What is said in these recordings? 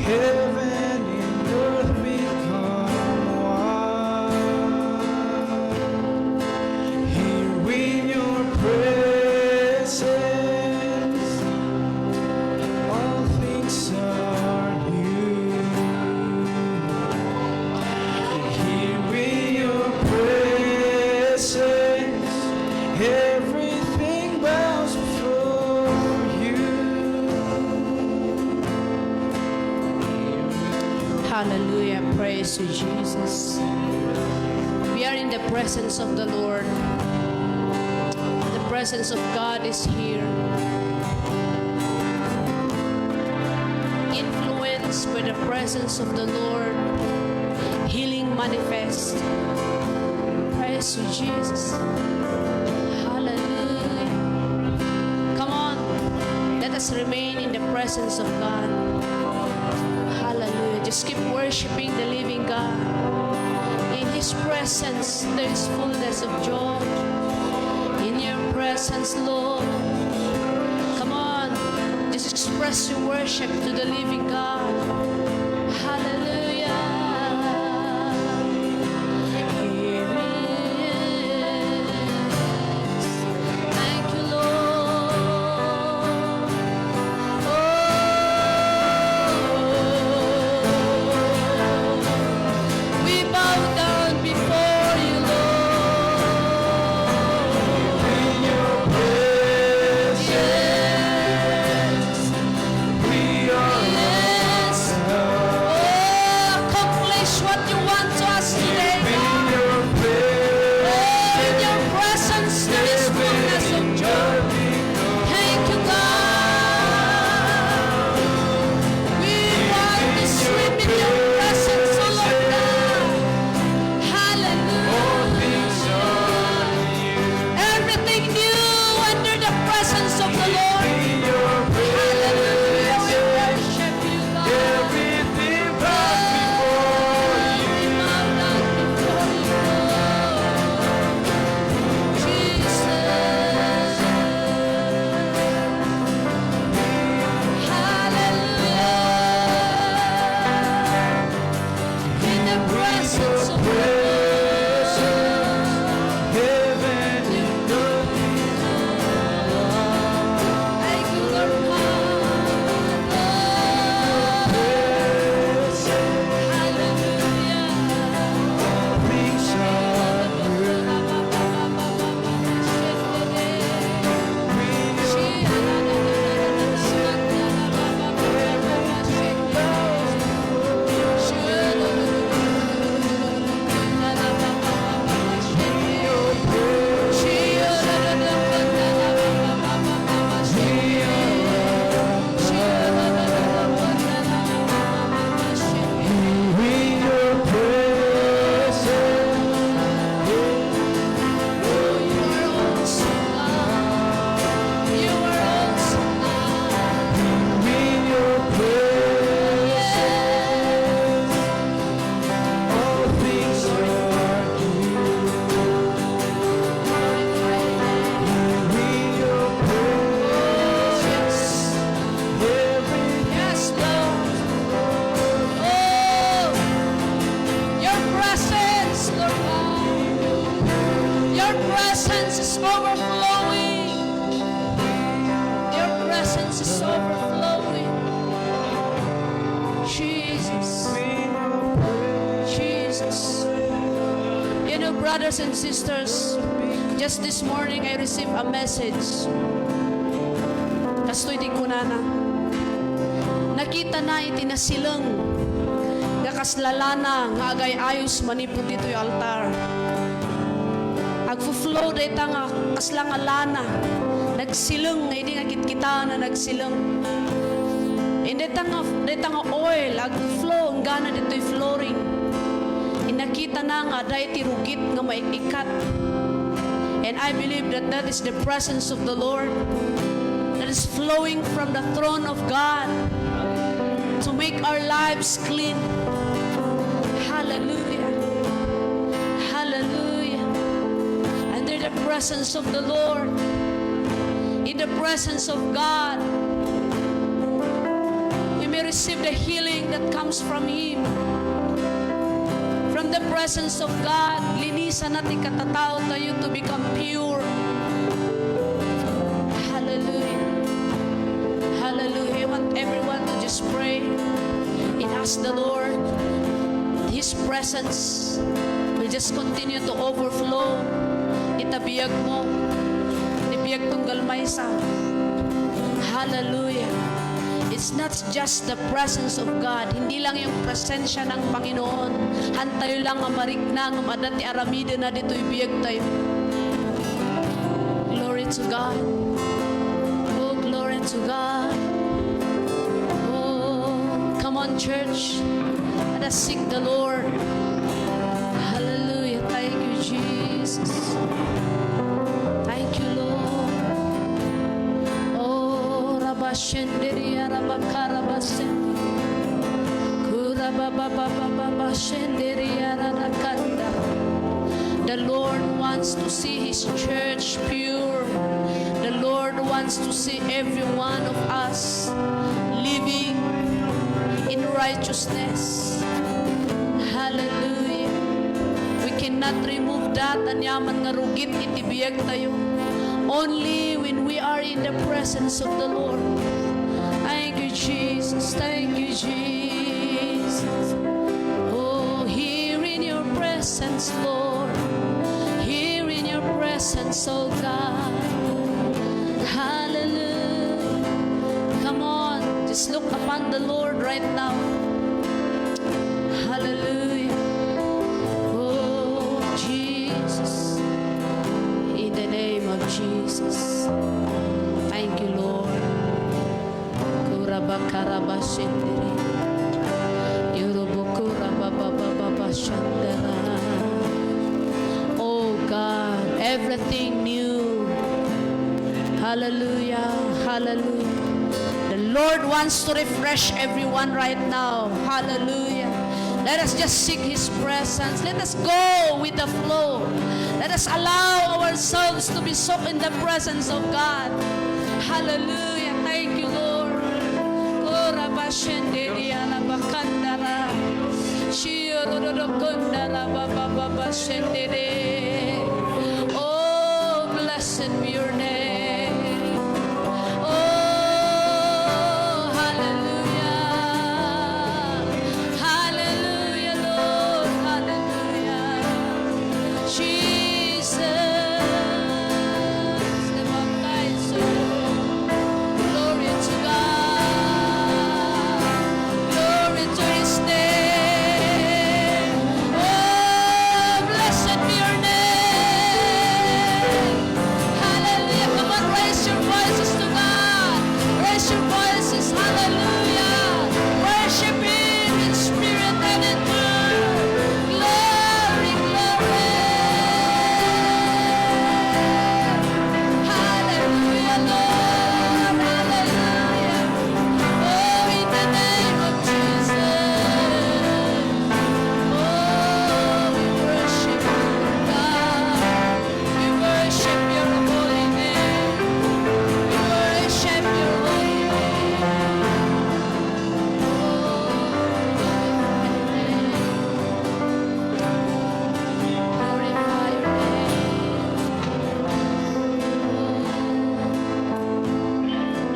Heaven and earth become one. Here in your presence, all things are new. Here in your presence, everything bows before you. Hallelujah. Praise to Jesus. We are in the presence of the Lord. The presence of God is here. Influenced by the presence of the Lord, healing manifest. Praise to Jesus. Hallelujah. Come on. Let us remain in the presence of God. Hallelujah. Just keep worshiping the living God. In His presence, there is fullness of joy. In your presence, Lord. Come on. Just express your worship to the living God. Hallelujah. Here He is. Thank you, Lord. We bow down before you, Lord. In your presence, we are Yes. Oh, accomplish what you want to us today, in God. your Oh, in your presence there is fullness of joy. Thank you, God. We want to swim in your presence, oh Lord God. Hallelujah. Everything new under the presence of the Lord. Hallelujah. We worship you, God. Everything bows We bow down before you, Lord. Jesus. Hallelujah. In the presence of the Lord. heaven and earth. Thank you, Lord God. Hallelujah. Things are in your presence. In your presence, all things are new. In your presence, everything Yes, Lord. Oh, your presence, Lord God. Your presence is overflowing. Your presence is overflowing. Jesus. Jesus. You know, brothers and sisters, just this morning I received a message. Kastoy di kunana. Nakita na itinasilang nga kaslalana nga agay ayos manipod dito yung altar. Agfo-flow dito nga kaslang alana. Nagsilong nga hindi nga kita na nagsilong. Hindi nga oil, agflow, ang gana dito yung flooring. Inakita na nga dahil tirugit nga maikikat. And I believe that that is the presence of the Lord that is flowing from the throne of God to make our lives clean. Hallelujah. Hallelujah. Under the presence of the Lord, in the presence of God, we we receive the healing that comes from Him. From the presence of God, linisan natin katatao tayo to become pure. Hallelujah. Hallelujah. I want everyone to just pray and ask the Lord. His presence will just continue to overflow. Itabiyag mo. Ibiyag tunggal maysa. Hallelujah. It's not just the presence of God. Hindi lang yung presensya ng Panginoon. Hantayo lang ang marikna, ang madati aramide na dito ibiyag tayo. Glory to God. Oh, glory to God. Oh, come on, church. Let us seek the Lord. Hallelujah. Thank you, Jesus. Thank you, Lord. Oh, Rabashenderia Rabakarabasend. Kurabababababashenderia Rarakanda. The Lord wants to see His church pure. The Lord wants to see every one of us living in righteousness. Hallelujah. We cannot remove that. Anyaman nga rugit itibiyag tayo. Only when we are in the presence of the Lord. Thank you, Jesus. Thank you, Jesus. Oh, here in your presence, Lord. Here in your presence, oh God. Hallelujah. Come on, just look upon the Lord right now. Hallelujah. Oh, Jesus. In the name of Jesus. Thank you, Lord. Kurabakarabashindiri. Yorubukurababababashandara. Oh God, everything new. Hallelujah. Hallelujah. The Lord wants to refresh everyone right now. Hallelujah. Let us just seek His presence. Let us go with the flow. Let us allow ourselves to be soaked in the presence of God. Hallelujah. Thank you, Lord. Oh, blessed be your name. Oh, hallelujah. Hallelujah, Lord. Hallelujah. Jesus. The baptized soul. Glory to God. Glory to His name. Oh, blessed be your name. Hallelujah. Come on, raise your voices to God. Raise your voices. Hallelujah. Worship Him in spirit and in truth. Glory, glory. Hallelujah, Lord. Hallelujah. Oh, in the name of Jesus. Oh, we worship you, God. We worship your holy name. We worship your holy name. Glorify your name.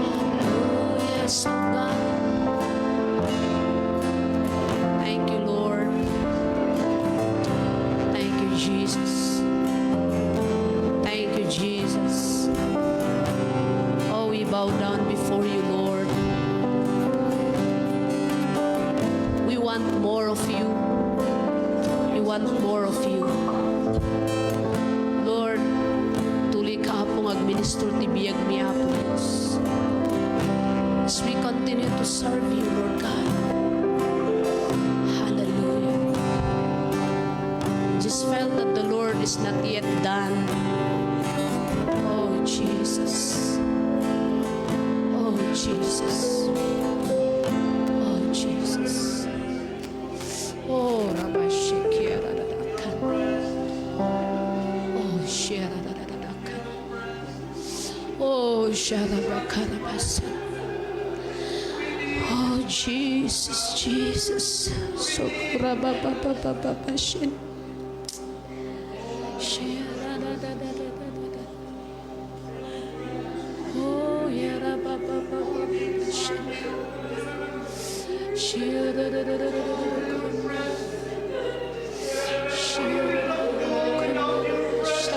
Oh, yes, oh God. Thank you, Lord. Thank you, Jesus. Thank you, Jesus. Oh, we bow down before you, Lord. We want more of you. We want more of you. Lord, tuloy ka pong agministro ti biyag mi Apo Diyos. As we continue to serve you, Lord God. Hallelujah. Just felt that the Lord is not yet done. Oh, Jesus. Oh, Jesus. Oh, Jesus. Oh, Rabashikiaradakan. Oh, Shiaradakan. Oh, Sharabakarabasan. Oh, Jesus, Jesus. Sokura baba baba baba shin. Shira da da da da da da. Oh yara baba baba baba shin. Shira da da da da da da. Shira da da da da da.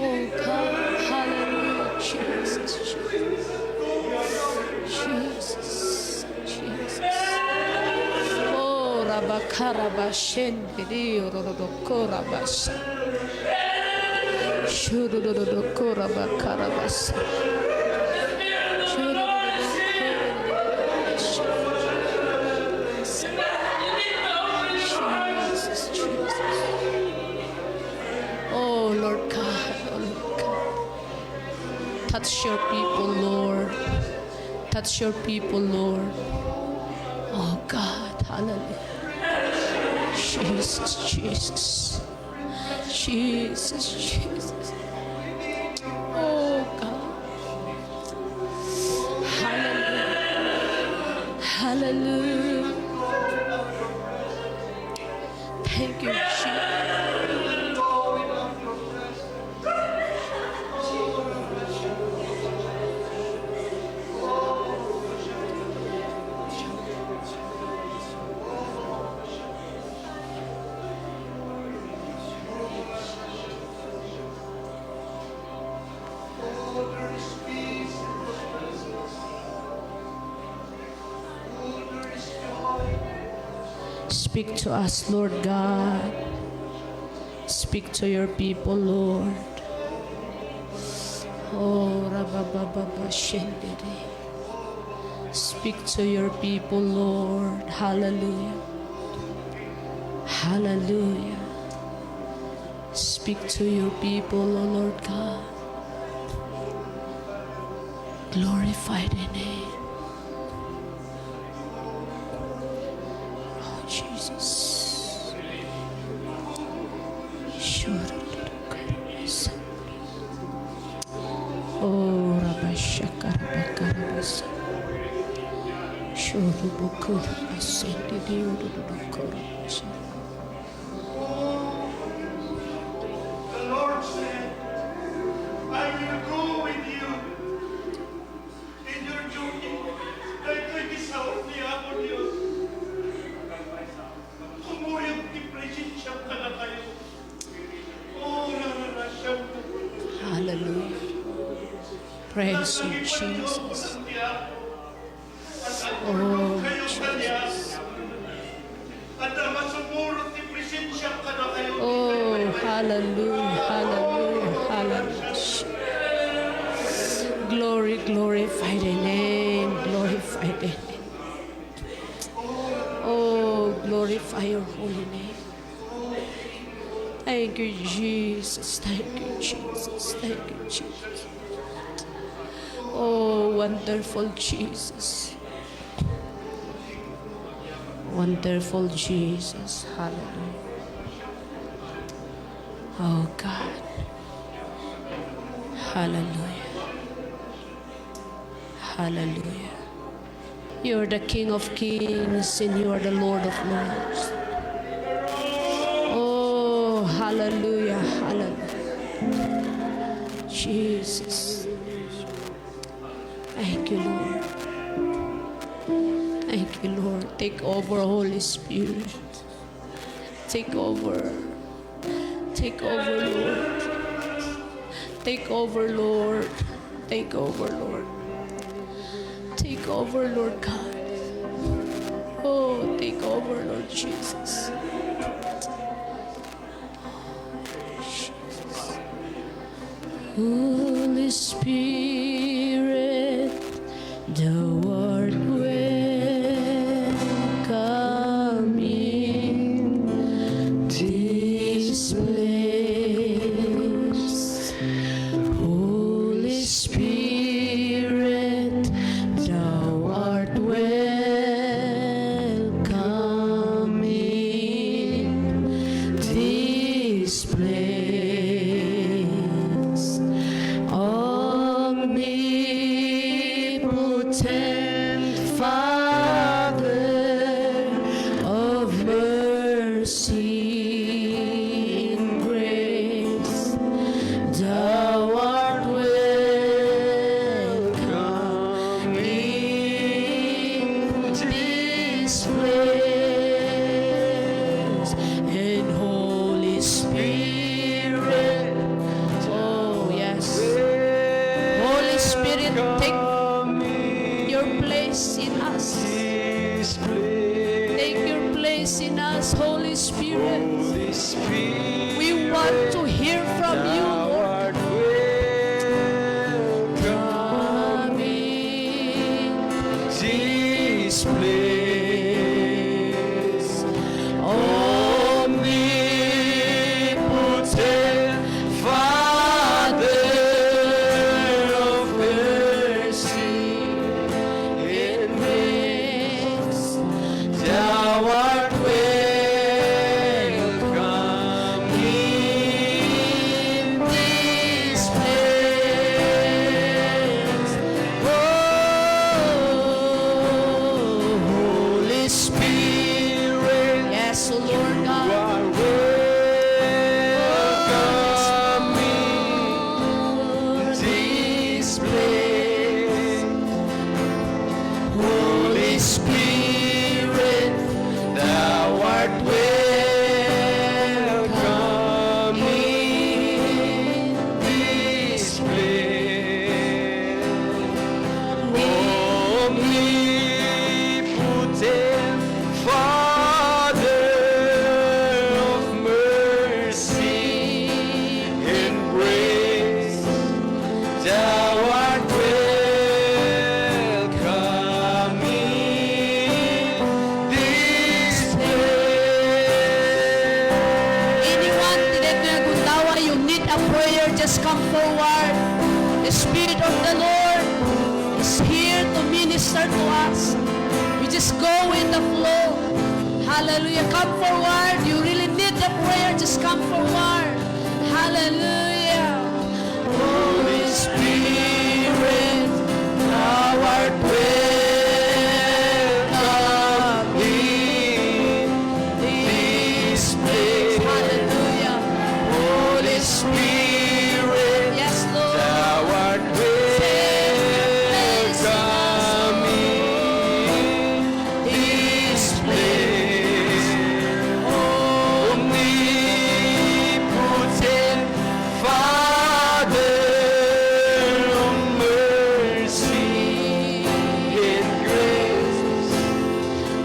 Oh God, hallelujah, Jesus, Jesus, Jesus. Oh, Rabakarabashen, Bidio, Rodokorabasa. Shudododokorabakarabasa. Jesus, Jesus. Oh, Lord God, oh, Lord God. Touch your people, Lord. Touch your people, Lord. Oh God, hallelujah. Jesus, Jesus. Jesus, Jesus. Oh God. Hallelujah. Hallelujah. Thank you, Jesus. Speak to us, Lord God. Speak to your people, Lord. Oh, Rabababa Shendere. Speak to your people, Lord. Hallelujah. Hallelujah. Speak to your people, O Lord God. Glorify thy name. Oh, Jesus. Oh, Rabashakarabakarabasa. Shorubukurabasa. Didiudududukurabasa. The Lord said, I will go with you. In your journey, nagkagisaw niya ako Diyos. Kumuyang depression ka na kayo. Oh, naranasyang ko. Hallelujah. Praise you, Jesus. Oh, Jesus. Oh, hallelujah, hallelujah, hallelujah. Glory, glorify the name, glorify the name. Oh, glorify your holy name. Thank you, Jesus. Thank you, Jesus. Thank you, Jesus. Oh, wonderful Jesus. Wonderful Jesus. Hallelujah. Oh God. Hallelujah. Hallelujah. You're the King of Kings and you are the Lord of Lords. Oh, hallelujah. Hallelujah. Jesus. Thank you, Lord. Thank you, Lord. Take over, Holy Spirit. Take over. Take over, Lord. Take over, Lord. Take over, Lord. Take over, Lord God. Oh, take over, Lord Jesus. Jesus. Holy Spirit, thou art welcome in this place. Holy Spirit, thou art welcome in this place. Omnipotent Spirit. Holy Spirit, We want to hear from you, thou Lord. art welcome Coming. this place. Omnipotent Father of mercy and grace, thou art welcome in this place. Oh, Holy Spirit, Yes, O Lord you God. are welcome in this place. Holy Spirit, thou art welcome in this place. Omnipotent Father of mercy and grace, thou art welcome in this place. Anyone today na gundawa, you need a prayer, just come forward. The Spirit of the Lord is here to minister to us. We just go with the flow. Hallelujah. Come forward. You really need the prayer, just come forward. Hallelujah. Holy Spirit, thou art welcome in this place. Hallelujah. Holy Spirit, Yes, Lord. thou art welcome in this place. Omnipotent Father of mercy and grace,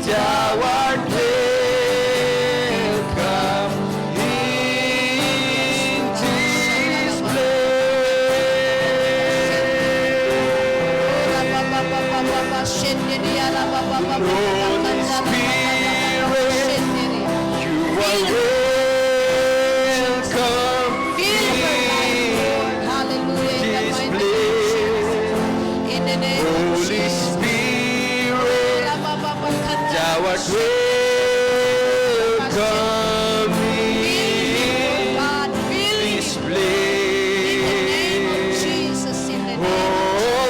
thou art welcome in this you are welcome this place. In the name of Holy Jesus. Spirit, thou art welcome in God, fill me. this In the name of place. Jesus, in the name of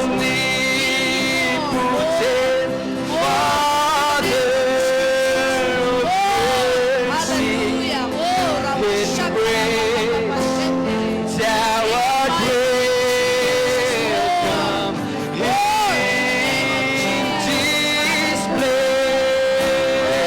Omnipotent Father of mercy, Hallelujah. Oh, Ramashaka, thou art welcome in this place.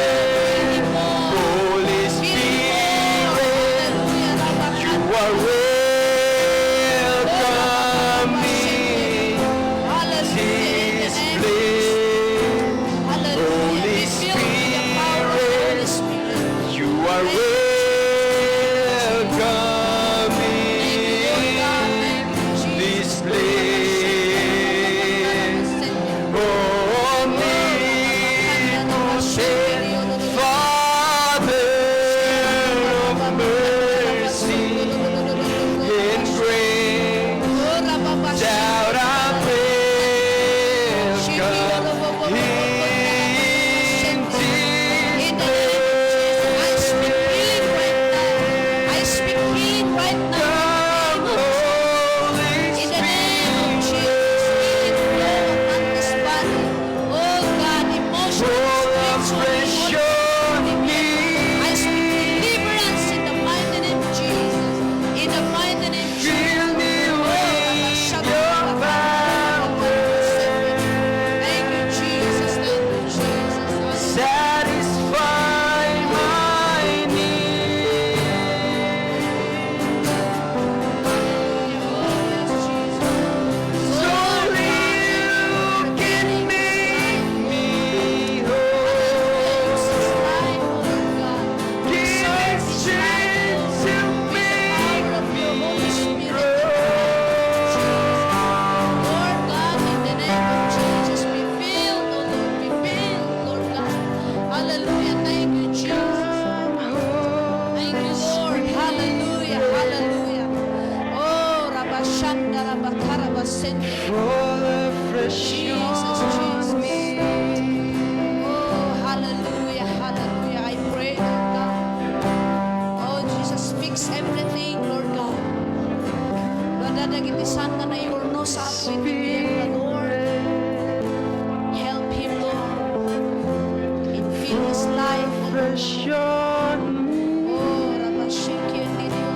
fresh on me. Oh, Rabashiki and Didio,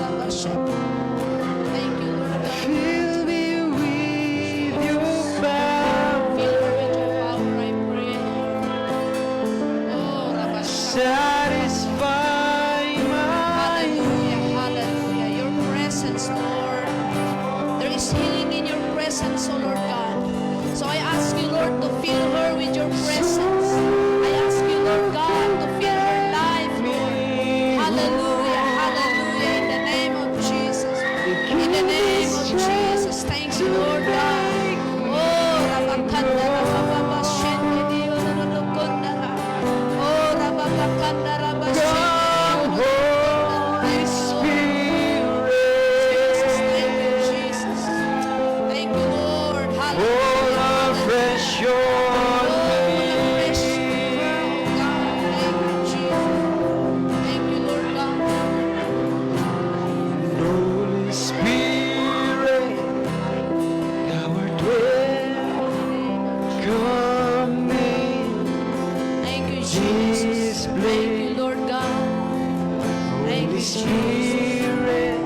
Rabashaki. Thank you, Lord God. Fill me with your power. Fill her with your power, I pray. Oh, Rabashaki. Satisfy my Hallelujah, hallelujah. Your presence, Lord. There is healing in your presence, oh Lord God. So I ask you, Lord, to fill her with your presence. I ask you, Lord God, to fill her life, Lord. Hallelujah, hallelujah. In the name of Jesus. In the name of Jesus. Thank you, Lord God. Oh, Rabakanda, Rabababa, Shendi, Dio, Rodokondara. Oh, Rababakanda, Rabashendi, Come, Holy Spirit. Jesus. Thank you, Jesus. Thank you, Lord. Pour Hallelujah. afresh Oh, on fresh me. world, God. Thank you, Jesus. Thank you, Lord God. Holy Spirit, thou art welcome in Thank you, this Jesus. Thank place. you, Lord God. Thank Holy you, Jesus. Spirit,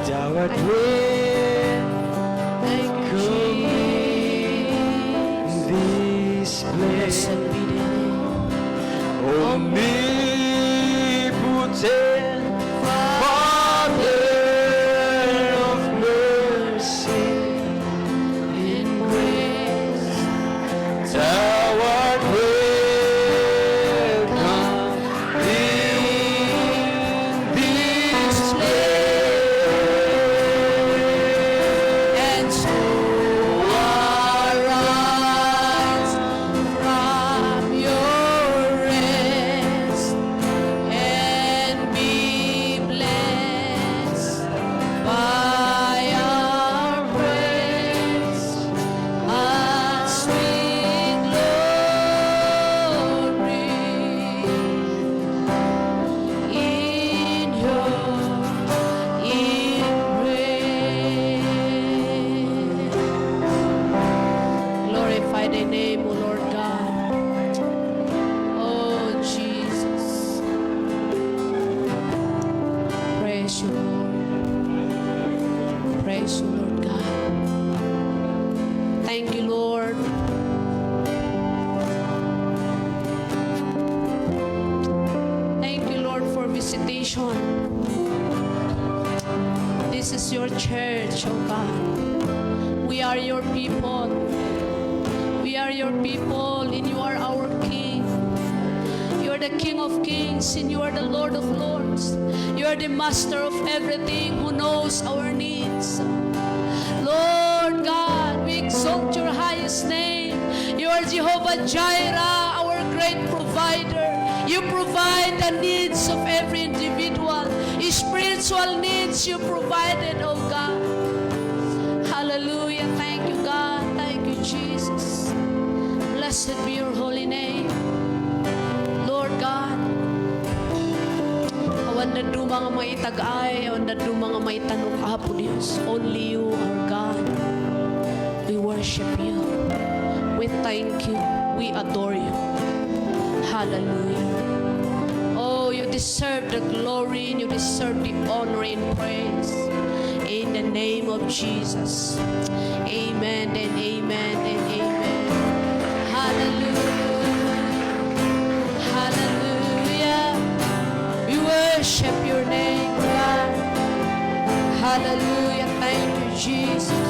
thou art Thank you, welcome in Jesus. this place. Blessed be the name. Omnipotent Father of mercy In grace. thou art welcome in this place. And so arise from your rest and be blessed by our praise as we glory in your embrace. Glorify the name, O Lord God. Oh, Jesus. Praise you, Lord. Praise you, Lord God. Thank you, Lord. Thank you, Lord, for visitation. This is your church, oh God. We are your people. We are your people, and you are our King. You are the King of Kings, and you are the Lord of Lords. You are the Master of everything, who knows our needs. Lord God, we exalt your highest name. You are Jehovah Jireh, our great provider. You provide the needs of every individual. Spiritual needs you provided, oh God. Hallelujah. Thank you, God. Thank you, Jesus. Blessed be your holy name. Lord God, awan na do mga maitag-ay, awan na do mga maitanong apo Diyos. Only you are God. We worship you. We thank you. We adore you. Hallelujah. Oh, you deserve the glory and you deserve the honor and praise. In the name of Jesus. Amen and amen and amen. Hallelujah. Hallelujah. We worship your name, God. Hallelujah. Thank you, Jesus.